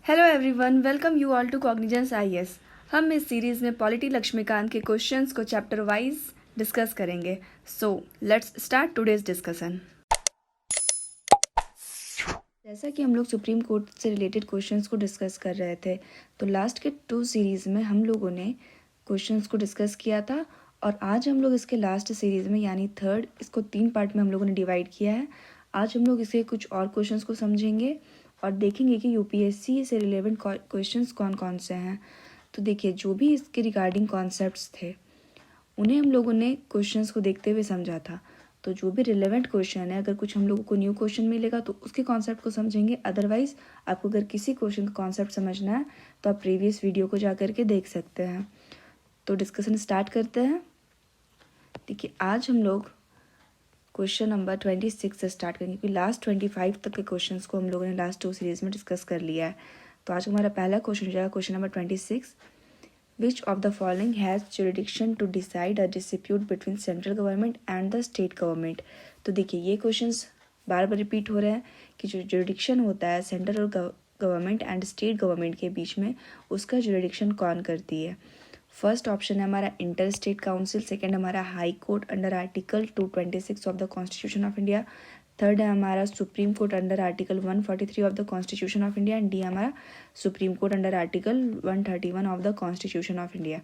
Hello everyone, welcome you all to Cognizance IAS. हम इस series में पॉलिटी लक्ष्मीकांत के क्वेश्चंस को चैप्टर वाइज डिस्कस करेंगे। So let's start today's discussion. जैसा कि हम लोग सुप्रीम कोर्ट से रिलेटेड क्वेश्चंस को डिस्कस कर रहे थे, तो लास्ट के 2 सीरीज़ में हम लोगों ने क्वेश्चंस को डिस्कस किया था और आज हम लोग इसके लास्ट सीरीज़ में यानी थर्ड, इसको 3 पार्ट में हम लोगों ने डिवाइड किया है। आज हम लोग इसके कुछ और क्वेश्चंस को समझेंगे और देखेंगे कि यूपीएससी से रिलेवेंट क्वेश्चंस कौन कौन से हैं। तो देखिए, जो भी इसके रिगार्डिंग कॉन्सेप्ट्स थे उन्हें हम लोगों ने क्वेश्चंस को देखते हुए समझा था। तो जो भी रिलेवेंट क्वेश्चन है, अगर कुछ हम लोगों को न्यू क्वेश्चन मिलेगा तो उसके कॉन्सेप्ट को समझेंगे। अदरवाइज आपको अगर किसी क्वेश्चन का कॉन्सेप्ट समझना है तो आप प्रीवियस वीडियो को जा करके देख सकते हैं। तो डिस्कशन स्टार्ट करते हैं। देखिए, आज हम लोग क्वेश्चन नंबर 26 से स्टार्ट करेंगे क्योंकि लास्ट 25 तक के क्वेश्चंस को हम लोगों ने लास्ट 2 सीरीज में डिस्कस कर लिया है। तो आज हमारा पहला क्वेश्चन हो जाएगा question number 26। Which of the following has jurisdiction to decide a dispute between central government and the state government. तो देखिए, ये क्वेश्चंस बार बार रिपीट हो रहे हैं कि जो जुरिडिक्शन होता है सेंट्रल और गवर्नमेंट एंड स्टेट गवर्नमेंट के बीच में, उसका जुरिडिक्शन कौन करती है। फर्स्ट ऑप्शन है हमारा इंटर स्टेट काउंसिल, सेकेंड हमारा High Court under article 226 of the Constitution of India, third है हमारा Supreme court under article 143 of the Constitution of India and D हमारा Supreme court under article 131 of the Constitution of India.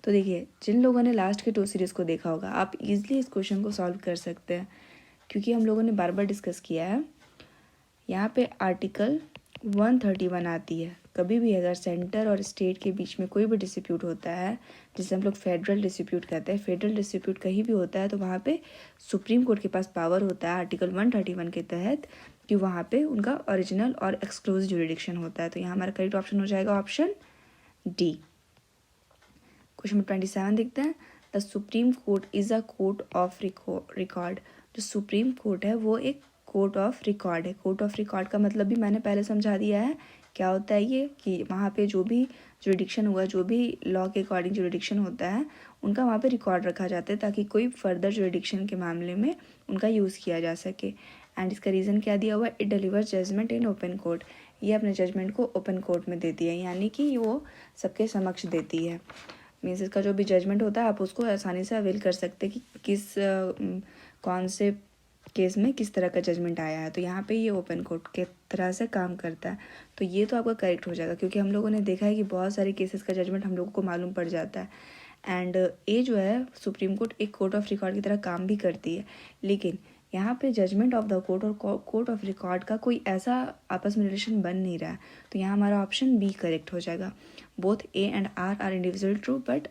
तो देखिए, जिन लोगों ने last के 2 series को देखा होगा, आप इजीली इस क्वेश्चन को सॉल्व कर सकते हैं क्योंकि हम लोगों ने बार बार डिस्कस किया है। यहाँ पे आर्टिकल 131 आती है। कभी भी अगर सेंटर और स्टेट के बीच में कोई भी डिस्प्यूट होता है, जिसे हम लोग फेडरल डिस्प्यूट कहते हैं, फेडरल डिस्प्यूट कहीं भी होता है तो वहाँ पे सुप्रीम कोर्ट के पास पावर होता है आर्टिकल 131 के तहत कि वहाँ पे उनका ओरिजिनल और एक्सक्लूसिव जुरिडिक्शन होता है। तो यहाँ हमारा करेक्ट ऑप्शन हो जाएगा ऑप्शन डी। क्वेश्चन नंबर 27 देखते हैं। The supreme court is a court of record. जो सुप्रीम कोर्ट है वो एक कोर्ट ऑफ रिकॉर्ड है। कोर्ट ऑफ रिकॉर्ड का मतलब भी मैंने पहले समझा दिया है। क्या होता है ये कि वहाँ पे जो भी जुरिडिक्शन हुआ, जो भी लॉ के अकॉर्डिंग जुरिडिक्शन होता है, उनका वहाँ पे रिकॉर्ड रखा जाता है ताकि कोई फर्दर जुरिडिक्शन के मामले में उनका यूज़ किया जा सके। एंड इसका रीज़न क्या दिया हुआ है, it deliver judgment in open court. ये अपने जजमेंट को ओपन कोर्ट में देती है, यानी कि वो सबके समक्ष देती है। मीन्स इसका जो भी जजमेंट होता है आप उसको आसानी से अवेल कर सकते हैं कि कौन से केस में किस तरह का जजमेंट आया है। तो यहाँ पे ये ओपन कोर्ट के तरह से काम करता है। तो ये तो आपका करेक्ट हो जाएगा क्योंकि हम लोगों ने देखा है कि बहुत सारे केसेस का जजमेंट हम लोगों को मालूम पड़ जाता है। एंड ये जो है सुप्रीम कोर्ट एक कोर्ट ऑफ रिकॉर्ड की तरह काम भी करती है। लेकिन यहाँ पे जजमेंट ऑफ द कोर्ट और कोर्ट ऑफ रिकॉर्ड का कोई ऐसा आपस में रिलेशन बन नहीं रहा है। तो यहाँ हमारा ऑप्शन बी करेक्ट हो जाएगा। Both A and R individual true but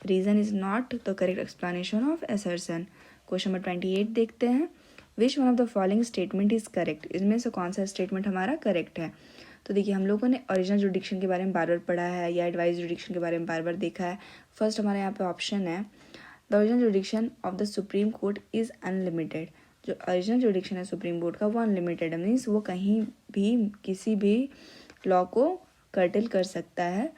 reason is not the correct explanation of assertion. Question number 28 देखते हैं। Which one of the following statement is correct. इसमें से कौन सा स्टेटमेंट हमारा करेक्ट है। तो देखिए, हम लोगों ने ओरिजिनल जुरिडिक्शन के बारे में बार बार पढ़ा है या एडवाइस जुरिडिक्शन के बारे में बार बार देखा है। फर्स्ट हमारे यहाँ पे ऑप्शन है the original jurisdiction of the supreme court is unlimited. जो ओरिजिनल जुरिडिक्शन है सुप्रीम कोर्ट का वो अनलिमिटेड है, मीन्स वो कहीं भी किसी भी लॉ को कर्टेल कर सकता है।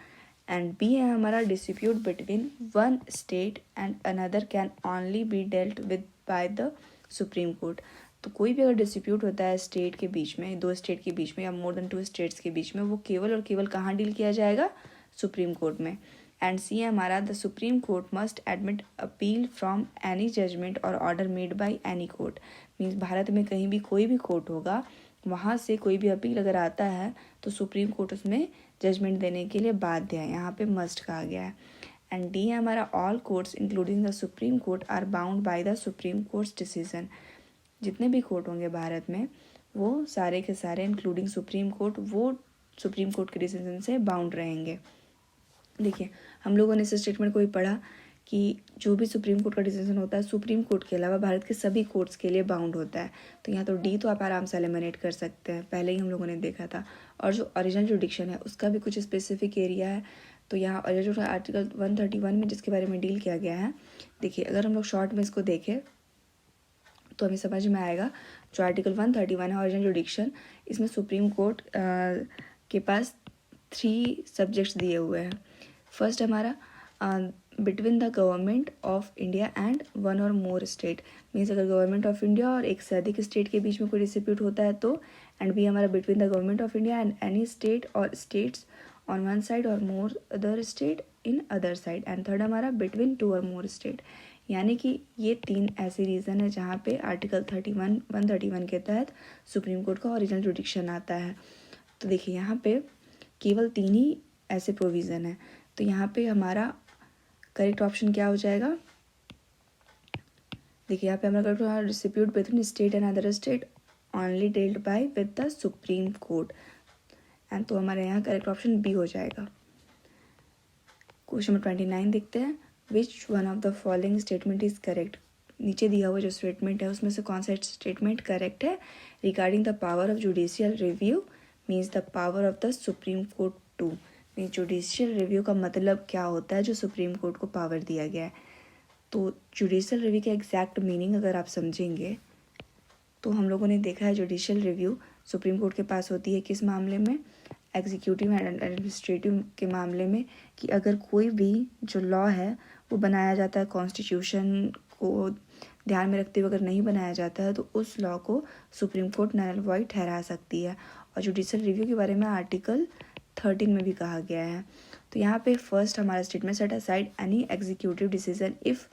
एंड बी है हमारा dispute between one state and another can only be dealt with by the supreme court. तो कोई भी अगर डिस्प्यूट होता है स्टेट के बीच में, 2 स्टेट के बीच में या मोर देन 2 स्टेट्स के बीच में, वो केवल और केवल कहाँ डील किया जाएगा, सुप्रीम कोर्ट में। एंड सी है हमारा the supreme Court must admit appeal from any judgement और order made by any court. Means Bharat में कहीं भी कोई भी कोर्ट होगा, वहाँ से कोई भी अपील अगर आता है तो सुप्रीम कोर्ट उसमें जजमेंट देने के लिए बाध्य है। यहाँ पे मस्ट कहा गया है। एंड डी है हमारा all courts including the supreme court are bound by the supreme court's decision. जितने भी कोर्ट होंगे भारत में वो सारे के सारे इंक्लूडिंग सुप्रीम कोर्ट, वो सुप्रीम कोर्ट के डिसीजन से बाउंड रहेंगे। देखिए, हम लोगों ने इस स्टेटमेंट को भी पढ़ा कि जो भी सुप्रीम कोर्ट का डिसीजन होता है सुप्रीम कोर्ट के अलावा भारत के सभी कोर्ट्स के लिए बाउंड होता है। तो यहाँ तो डी तो आप आराम से एलिमिनेट कर सकते हैं, पहले ही हम लोगों ने देखा था। और जो ओरिजिनल जुरिडिक्शन है उसका भी कुछ स्पेसिफिक एरिया है। तो यहाँ ओरिजिनल आर्टिकल 131 में जिसके बारे में डील किया गया है, देखिए अगर हम लोग शॉर्ट में इसको देखें तो हमें समझ में आएगा। जो आर्टिकल 131 है ओरिजिनल जुरिडिक्शन, इसमें सुप्रीम कोर्ट के पास 3 सब्जेक्ट्स दिए हुए हैं। फर्स्ट हमारा between the government of India and one और मोर स्टेट। मीन्स अगर गवर्नमेंट ऑफ इंडिया और एक से अधिक स्टेट के बीच में कोई डिस्प्यूट होता है तो एंड बी हमारा between the government of India and any state और स्टेट्स ऑन वन साइड और more other state in other side, and third हमारा बिटवीन टू और मोर स्टेट। यानी कि ये 3 ऐसे रीज़न है जहाँ पे आर्टिकल 131 के तहत सुप्रीम कोर्ट का ओरिजिनल जुडिक्शन आता है। तो देखिए यहाँ पे केवल 3 ही ऐसे प्रोविज़न है। तो यहाँ पे हमारा करेक्ट ऑप्शन क्या हो जाएगा? देखिए यहाँ पे हमारा correct dispute between state and other state only dealt by with the supreme Court, and तो हमारे यहाँ करेक्ट ऑप्शन बी हो जाएगा। क्वेश्चन नंबर 29 देखते हैं, which one of the following statement is correct. नीचे दिया हुआ जो स्टेटमेंट है उसमें से कौन सा स्टेटमेंट करेक्ट है? Regarding the power of judicial review means the power of the supreme court to. Means judicial review का मतलब क्या होता है? जो सुप्रीम कोर्ट को पावर दिया गया है। तो जुडिशियल रिव्यू के एग्जैक्ट मीनिंग अगर आप समझेंगे तो हम लोगों ने देखा है जुडिशियल रिव्यू सुप्रीम कोर्ट के पास होती है किस मामले में? एग्जीक्यूटिव एंड एडमिनिस्ट्रेटिव के मामले में, कि अगर कोई भी जो लॉ है वो बनाया जाता है कॉन्स्टिट्यूशन को ध्यान में रखते हुए अगर नहीं बनाया जाता है तो उस लॉ को सुप्रीम कोर्ट नल वॉइड ठहरा सकती है। और जुडिशियल रिव्यू के बारे में आर्टिकल 13 में भी कहा गया है। तो यहाँ पे फर्स्ट हमारा statement, set aside any executive decision if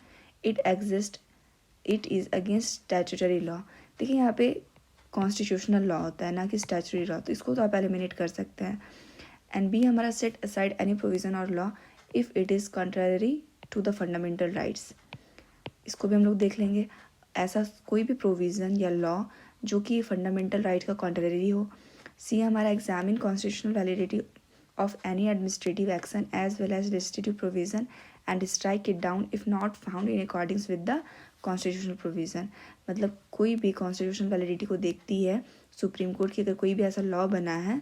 it exist it is against statutory law. देखिए यहाँ पे कॉन्स्टिट्यूशनल लॉ होता है ना कि स्टैट्यूटरी लॉ, तो इसको तो आप एलिमिनेट कर सकते हैं। एंड बी हमारा सेट असाइड एनी प्रोविजन और law if it is contrary to the fundamental rights. इसको भी हम लोग देख लेंगे, ऐसा कोई भी प्रोविज़न या लॉ जो कि फंडामेंटल राइट का कॉन्ट्ररी हो। सी हमारा examine constitutional validity of any administrative action as well as legislative provision and strike it down if not found in accordings with the constitutional provision. मतलब कोई भी constitutional validity को देखती है supreme court की, अगर कोई भी ऐसा लॉ बना है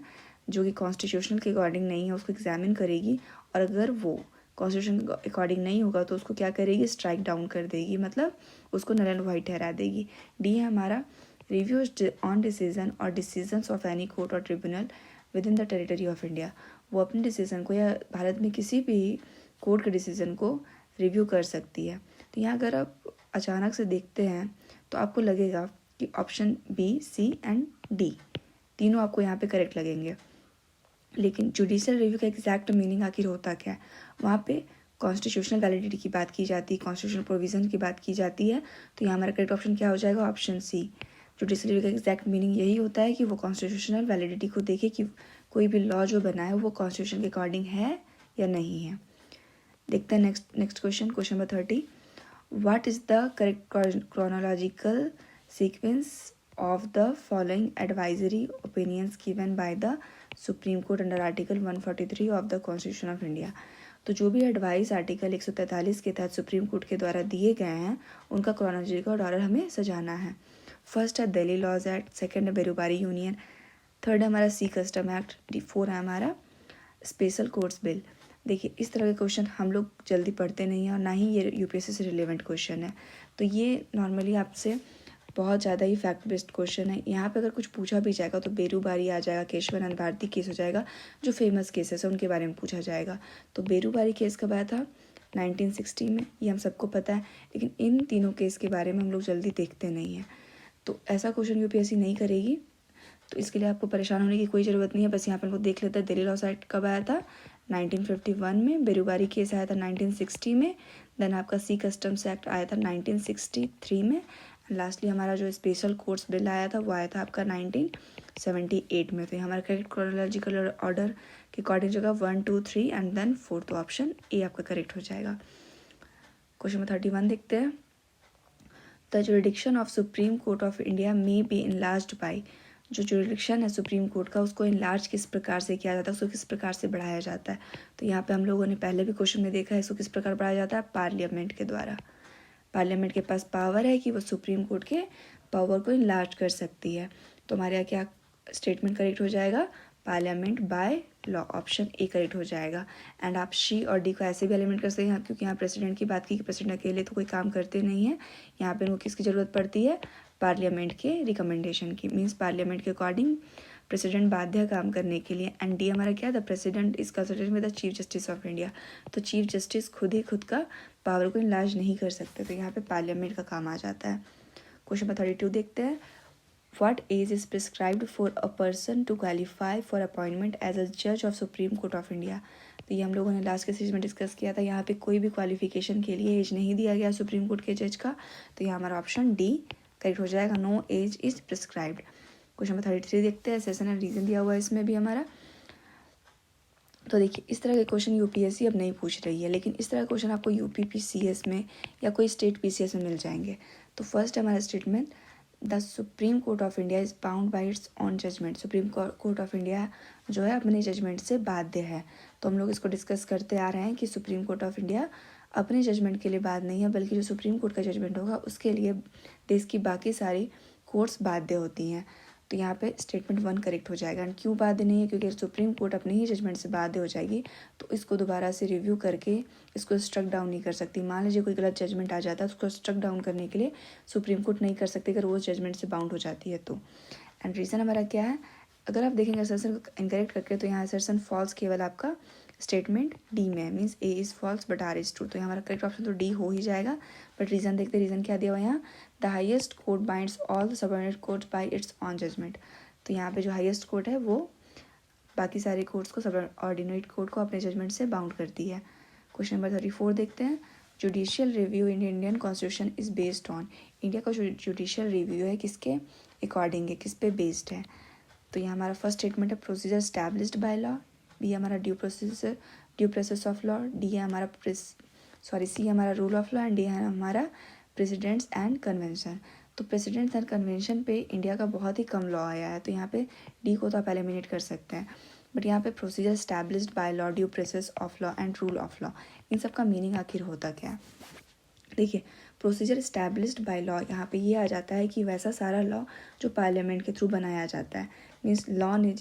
जो कि कॉन्स्टिट्यूशनल के अकॉर्डिंग नहीं है उसको एग्जामिन करेगी, और अगर वो कॉन्स्टिट्यूशन के अकॉर्डिंग नहीं होगा तो उसको क्या करेगी? स्ट्राइक डाउन कर देगी, मतलब उसको नल एंड वाइड ठहरा देगी। डी है हमारा रिव्यू ऑन डिसीजन और decisions of any court or tribunal within the territory of India. वो अपने डिसीजन को या भारत में किसी भी कोर्ट के डिसीजन को रिव्यू कर सकती है। तो यहाँ अगर आप अचानक से देखते हैं तो आपको लगेगा कि option B, C and D तीनों आपको यहाँ पे करेक्ट लगेंगे, लेकिन जुडिशियल रिव्यू का एग्जैक्ट मीनिंग आखिर होता क्या है? वहाँ पे कॉन्स्टिट्यूशनल वैलिडिटी की बात की जाती है, कॉन्स्टिट्यूशनल प्रोविजन की बात की जाती है। तो यहाँ हमारा करेक्ट ऑप्शन क्या हो जाएगा? Option C. जुडिशियल रिव्यू का एग्जैक्ट मीनिंग यही होता है कि वो कॉन्स्टिट्यूशनल वैलिडिटी को देखे कि कोई भी लॉ जो बना है वो कॉन्स्टिट्यूशन के अकॉर्डिंग है या नहीं है। देखते हैं next question number 30। What is the correct chronological sequence of the following advisory opinions given by the Supreme Court under Article 143 of the Constitution of India। तो जो भी एडवाइस आर्टिकल 143 के तहत सुप्रीम कोर्ट के द्वारा दिए गए हैं उनका क्रोनोलॉजिकल ऑर्डर हमें सजाना है। फर्स्ट है दिल्ली लॉज एक्ट, सेकंड है बेरोबारी यूनियन, थर्ड है हमारा सी कस्टम एक्ट, फोर्थ है हमारा स्पेशल कोर्ट्स बिल। देखिए इस तरह के क्वेश्चन हम लोग जल्दी पढ़ते नहीं हैं और ना ही ये यूपीएससी से रिलेवेंट क्वेश्चन है। तो ये नॉर्मली आपसे बहुत ज़्यादा ही फैक्ट बेस्ड क्वेश्चन है। यहाँ पे अगर कुछ पूछा भी जाएगा तो बेरूबारी आ जाएगा, केशवानंद भारती केस हो जाएगा, जो फेमस केसेस है उनके बारे में पूछा जाएगा। तो बेरूबारी केस कब आया था? 1960 में, ये हम सबको पता है, लेकिन इन तीनों केस के बारे में हम लोग जल्दी देखते नहीं हैं। तो ऐसा क्वेश्चन यूपीएससी नहीं करेगी, तो इसके लिए आपको परेशान होने की कोई ज़रूरत नहीं है। बस यहाँ पर हम लोग देख लेते हैं दिल्ली लॉज एक्ट कब आया था? 1951 में। बेरूबारी केस आया था 1960 में। देन आपका सी कस्टम्स एक्ट आया था 1963 में। लास्टली हमारा जो स्पेशल कोर्ट्स बिल आया था वो आया था आपका 1978 में। तो हमारा करेक्ट क्रोनोलॉजिकल ऑर्डर के अकॉर्डिंग जगह 1, 2, 3 एंड देन 4, तो ऑप्शन ए आपका करेक्ट हो जाएगा। क्वेश्चन नंबर 31 देखते हैं। The jurisdiction of supreme court of India may be enlarged by. जो जुरिडिक्शन है सुप्रीम कोर्ट का उसको इनलार्ज किस प्रकार से किया जाता है, उसको किस प्रकार से बढ़ाया जाता है? तो यहाँ पे हम लोगों ने पहले भी क्वेश्चन में देखा है, इसको किस प्रकार बढ़ाया जाता है? पार्लियामेंट के द्वारा। पार्लियामेंट के पास पावर है कि वो सुप्रीम कोर्ट के पावर को इनलार्ज कर सकती है। तो हमारे यहाँ क्या स्टेटमेंट करेक्ट हो जाएगा? Parliament by law, option A correct हो जाएगा। एंड आप सी और डी को ऐसे भी एलिमेंट कर सकते हैं क्योंकि यहाँ प्रेसिडेंट की बात की कि प्रेसिडेंट अकेले तो कोई काम करते नहीं है, यहाँ पे उनको किसकी ज़रूरत पड़ती है? पार्लियामेंट के रिकमेंडेशन की। मीन्स पार्लियामेंट के अकॉर्डिंग प्रेसिडेंट बाध्य काम करने के लिए। एंड डी हमारा क्या? The president is consulted with the chief justice of India. तो चीफ जस्टिस खुद का पावर को इनलार्ज नहीं कर सकते, तो यहाँ पे पार्लियामेंट का काम आ जाता है। क्वेश्चन नंबर 32 देखते हैं। What age is prescribed for a person to qualify for appointment as a जज of supreme court of India. तो ये हम लोगों ने लास्ट के सीरीज में डिस्कस किया था। यहाँ पे कोई भी क्वालिफिकेशन के लिए एज नहीं दिया गया सुप्रीम कोर्ट के जज का, तो यहाँ हमारा ऑप्शन डी करेक्ट हो जाएगा, no age is prescribed. Question number 33 देखते हैं, सेशन एंड रीजन दिया हुआ है इसमें भी हमारा। तो देखिए इस तरह के क्वेश्चन यूपीएससी अब नहीं पूछ रही है, लेकिन इस तरह के क्वेश्चन आपको यूपीपीसीएस में या कोई स्टेट पीसीएस में मिल जाएंगे। तो फर्स्ट हमारा statement, the supreme court of India is bound by its own judgment. Supreme court of India जो है अपने जजमेंट से बाध्य है। तो हम लोग इसको डिस्कस करते आ रहे हैं कि सुप्रीम कोर्ट ऑफ इंडिया अपने जजमेंट के लिए बाध्य नहीं है, बल्कि जो सुप्रीम कोर्ट का जजमेंट होगा उसके लिए देश की बाकी सारी कोर्ट्स बाध्य होती हैं। तो यहाँ पे स्टेटमेंट 1 करेक्ट हो जाएगा। एंड क्यों बाध्य नहीं है? क्योंकि सुप्रीम कोर्ट अपने ही जजमेंट से बाध्य हो जाएगी तो इसको दोबारा से रिव्यू करके इसको स्ट्रक डाउन नहीं कर सकती। मान लीजिए कोई गलत जजमेंट आ जाता है, उसको स्ट्रक डाउन करने के लिए सुप्रीम कोर्ट नहीं कर सकती अगर वो जजमेंट से बाउंड हो जाती है तो। एंड रीज़न हमारा क्या है? अगर आप देखेंगे असर्शन इनकरेक्ट करके तो यहाँ असर्शन फॉल्स केवल आपका स्टेटमेंट डी में है, means A is false but R is true. तो यहाँ हमारा करेक्ट ऑप्शन तो डी हो ही जाएगा। बट रीज़न देखते, रीज़न क्या दिया हुआ है यहाँ, the highest court binds all the subordinate courts by its own judgment. तो यहाँ पे जो हाईएस्ट कोर्ट है वो बाकी सारे कोर्ट्स को, सब ऑर्डिनेट कोर्ट को अपने जजमेंट से बाउंड करती है। क्वेश्चन नंबर 34 देखते हैं, judicial review in Indian constitution is based on. India का जो जुडिशियल रिव्यू है किसके अकॉर्डिंग है, किस पे बेस्ड है? तो यहाँ हमारा फर्स्ट स्टेटमेंट है procedure established by law, B हमारा due process of law, D है हमारा सी हमारा rule of law, and D है हमारा प्रेसिडेंट्स एंड कन्वेंशन। तो प्रेसिडेंट्स एंड कन्वेंशन पे इंडिया का बहुत ही कम लॉ आया है, तो यहाँ पे डी को तो आप एलिमिनेट कर सकते हैं। बट यहाँ पे procedure established by law, due process of law and rule of law, इन सब का मीनिंग आखिर होता क्या है? देखिए प्रोसीजर स्टैब्लिश्ड बाय लॉ, यहाँ पे ये आ जाता है कि वैसा सारा लॉ जो पार्लियामेंट के थ्रू बनाया जाता है, मीन्स लॉ ने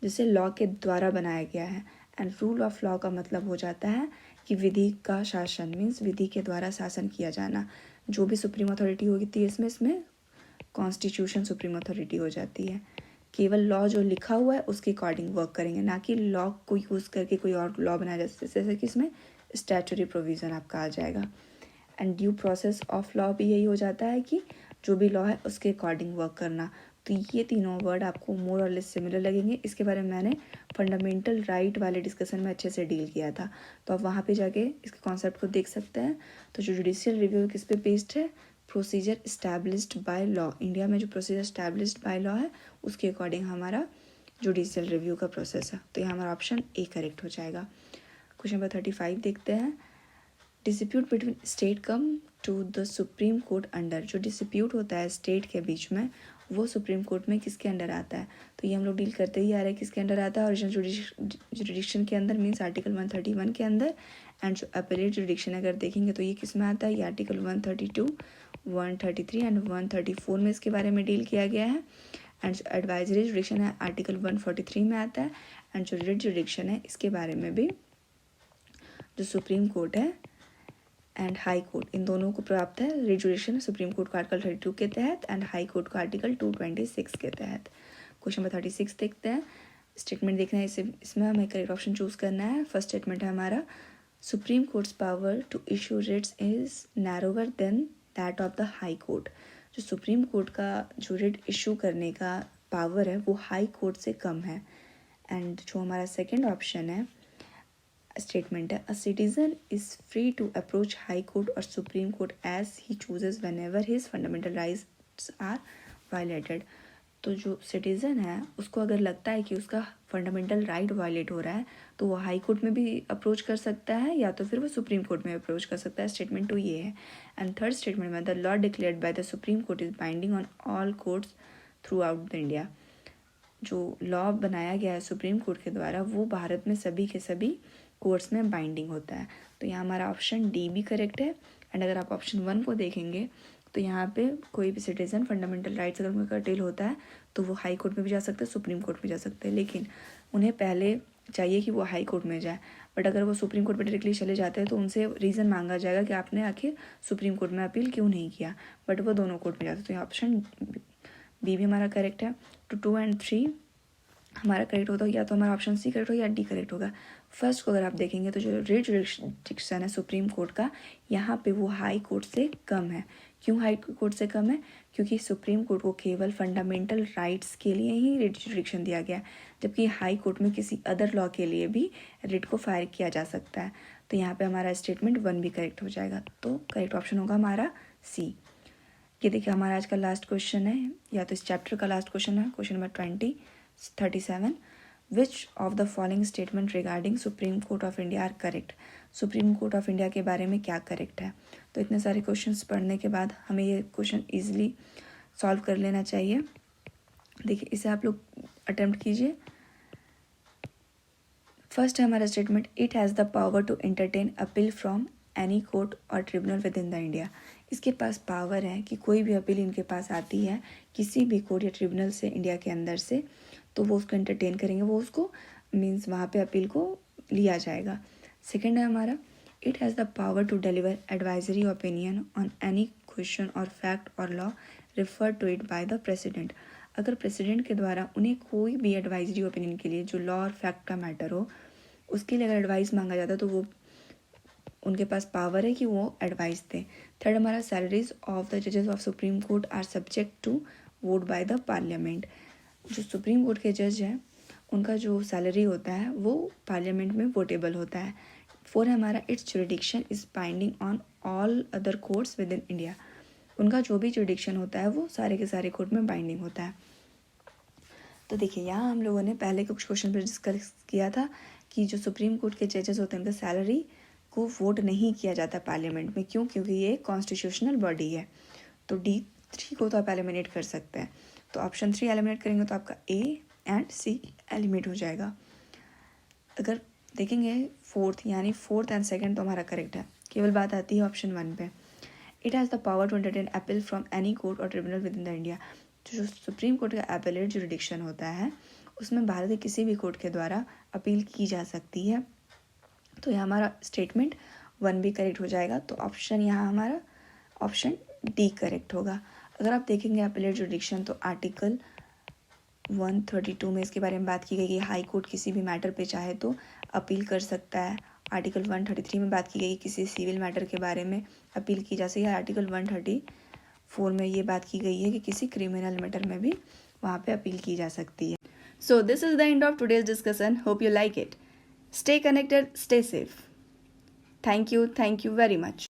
जिसे लॉ के द्वारा बनाया गया है। एंड रूल ऑफ लॉ का मतलब हो जाता है कि विधि का शासन, मीन्स विधि के द्वारा शासन किया जाना। जो भी सुप्रीम अथॉरिटी होगी थी इसमें कॉन्स्टिट्यूशन सुप्रीम अथॉरिटी हो जाती है। केवल लॉ जो लिखा हुआ है उसके अकॉर्डिंग वर्क करेंगे, ना कि लॉ को यूज़ करके कोई और लॉ बनाया जा सकता है, जैसे कि इसमें स्टैट्यूटरी प्रोविज़न आपका आ जाएगा। And due process of law भी यही हो जाता है कि जो भी लॉ है उसके अकॉर्डिंग वर्क करना। तो ये तीनों वर्ड आपको मोर और लेस सिमिलर लगेंगे। इसके बारे में मैंने फंडामेंटल राइट वाले डिस्कशन में अच्छे से डील किया था, तो आप वहाँ पे जाके इसके कॉन्सेप्ट को देख सकते हैं। तो जो जुडिशियल रिव्यू किस पे बेस्ड है? Procedure established by law. India में जो प्रोसीजर इस्टेब्लिश्ड बाय लॉ है उसके अकॉर्डिंग हमारा जुडिशियल रिव्यू का प्रोसेस है। तो ये हमारा ऑप्शन ए करेक्ट हो जाएगा। क्वेश्चन नंबर 35 देखते हैं, dispute between state come to the supreme court under. जो डिस्प्यूट होता है स्टेट के बीच में वो सुप्रीम कोर्ट में किसके अंडर आता है? तो ये हम लोग डील करते ही आ रहे हैं किसके अंडर आता है, ओरिजिनल जुडिक्शन के अंदर, मीन्स आर्टिकल 131 के अंदर। एंड जो अपीलेट जुडिक्शन अगर देखेंगे तो ये किस में आता है? ये आर्टिकल 132, 133 एंड 134 में इसके बारे में डील किया गया है। एंड जो एडवाइजरी जुडिक्शन है आर्टिकल 143 में आता है। एंड जो रिट जुडिक्शन है इसके बारे में भी जो सुप्रीम कोर्ट है एंड हाई कोर्ट, इन दोनों को प्राप्त है। रिजुडिक्शन सुप्रीम कोर्ट का आर्टिकल 32 के तहत एंड हाई कोर्ट का आर्टिकल 226 के तहत। क्वेश्चन नंबर 36 देखते हैं, स्टेटमेंट देखना है, इसमें हमें करेक्ट ऑप्शन चूज करना है। फर्स्ट स्टेटमेंट है हमारा, supreme court's power to issue writs is narrower than that of the high court. जो सुप्रीम कोर्ट का जो रिट इशू करने का पावर है वो हाई कोर्ट से कम है। एंड जो हमारा सेकेंड ऑप्शन है स्टेटमेंट है, a citizen is free to approach high court और supreme court as he chooses whenever his fundamental rights are violated. तो जो सिटीज़न है उसको अगर लगता है कि उसका फंडामेंटल राइट वायलेट हो रहा है तो वो हाई कोर्ट में भी अप्रोच कर सकता है या तो फिर वो सुप्रीम कोर्ट में अप्रोच कर सकता है। स्टेटमेंट 2 ये है। एंड थर्ड स्टेटमेंट में, the law declared by the supreme court is binding on all courts through out the India. जो लॉ बनाया गया है सुप्रीम कोर्ट के द्वारा वो भारत में सभी के सभी कोर्ट्स में बाइंडिंग होता है। तो यहाँ हमारा ऑप्शन डी भी करेक्ट है। एंड अगर आप ऑप्शन 1 को देखेंगे तो यहाँ पे कोई भी सिटीजन फंडामेंटल राइट्स अगर उनका कर्टेल होता है तो वो हाई कोर्ट में भी जा सकते हैं, सुप्रीम कोर्ट में जा सकते हैं, लेकिन उन्हें पहले चाहिए कि वो हाई कोर्ट में जाए। बट अगर वो सुप्रीम कोर्ट में डायरेक्टली चले जाते हैं तो उनसे रीज़न मांगा जाएगा कि आपने आखिर सुप्रीम कोर्ट में अपील क्यों नहीं किया, बट वो दोनों कोर्ट में जाते हैं। तो यहाँ ऑप्शन बी भी हमारा करेक्ट है। तो 2 और 3 हमारा करेक्ट होता है, या तो हमारा ऑप्शन सी करेक्ट होगा या डी करेक्ट होगा। फर्स्ट को अगर आप देखेंगे तो जो रिट जुडिक्शन है सुप्रीम कोर्ट का, यहाँ पे वो हाई कोर्ट से कम है, क्यों हाई कोर्ट से कम है? क्योंकि सुप्रीम कोर्ट को केवल फंडामेंटल राइट्स के लिए ही रिट जुडिक्शन दिया गया है, जबकि हाई कोर्ट में किसी अदर लॉ के लिए भी रिट को फायर किया जा सकता है। तो यहाँ पे हमारा स्टेटमेंट 1 भी करेक्ट हो जाएगा। तो करेक्ट ऑप्शन होगा हमारा सी। ये देखिए हमारा आज का लास्ट क्वेश्चन है, या तो इस चैप्टर का लास्ट क्वेश्चन है, question number 37। Which of the following statement regarding supreme court of India are correct? Supreme court of India के बारे में क्या करेक्ट है? तो इतने सारे क्वेश्चंस पढ़ने के बाद हमें ये क्वेश्चन इजीली सॉल्व कर लेना चाहिए। देखिए इसे आप लोग अटेम्प्ट कीजिए। फर्स्ट है हमारा statement, it has the power to entertain appeal from any court or tribunal within the India. इसके पास पावर है कि कोई भी अपील इनके पास आती है किसी भी कोर्ट या ट्रिब्यूनल से इंडिया के अंदर से, तो वो उसको एंटरटेन करेंगे, वो उसको मीन्स वहाँ पे अपील को लिया जाएगा। सेकंड है हमारा, it has the power to deliver advisory opinion on any question और फैक्ट और law refer to it by the president. अगर प्रेसिडेंट के द्वारा उन्हें कोई भी एडवाइजरी ओपिनियन के लिए जो लॉ और फैक्ट का मैटर हो उसके लिए अगर एडवाइस मांगा जाता है तो वो उनके पास पावर है कि वो एडवाइस दें। थर्ड हमारा, सैलरीज ऑफ द जजेस of supreme court are subject to vote by the parliament. जो सुप्रीम कोर्ट के जज हैं उनका जो सैलरी होता है वो पार्लियामेंट में वोटेबल होता है। फोर है हमारा, it's jurisdiction is binding on all other courts with in India. उनका जो भी जुरिडिक्शन होता है वो सारे के सारे कोर्ट में बाइंडिंग होता है। तो देखिए यहाँ हम लोगों ने पहले कुछ क्वेश्चन पर डिस्कस किया था कि जो सुप्रीम कोर्ट के जजेस होते हैं उनका सैलरी को वोट नहीं किया जाता पार्लियामेंट में। क्यों? क्योंकि ये कॉन्स्टिट्यूशनल बॉडी है। तो D3 को तो आप एलिमिनेट कर सकते हैं। तो ऑप्शन 3 एलिमिनेट करेंगे तो आपका A एंड C एलिमिनेट हो जाएगा। अगर देखेंगे फोर्थ एंड सेकंड तो हमारा करेक्ट है। केवल बात आती है ऑप्शन 1 पे, it has the power to entertain appeal from any court or tribunal within the India. जो सुप्रीम कोर्ट का अपीलेट जुरिडिक्शन होता है उसमें भारत के किसी भी कोर्ट के द्वारा अपील की जा सकती है। तो यहाँ हमारा स्टेटमेंट 1 भी करेक्ट हो जाएगा। तो ऑप्शन यहाँ हमारा ऑप्शन D करेक्ट होगा। अगर आप देखेंगे अपीलेट जुरिडिक्शन तो आर्टिकल 132 में इसके बारे में बात की गई है, हाई कोर्ट किसी भी मैटर पे चाहे तो अपील कर सकता है। आर्टिकल 133 में बात की गई किसी सिविल मैटर के बारे में अपील की जा सकती है। आर्टिकल 134 में ये बात की गई है कि किसी क्रिमिनल मैटर में भी वहाँ पे अपील की जा सकती है। So this is the end of today's discussion. Hope you like it. Stay connected, stay safe. Thank you very much.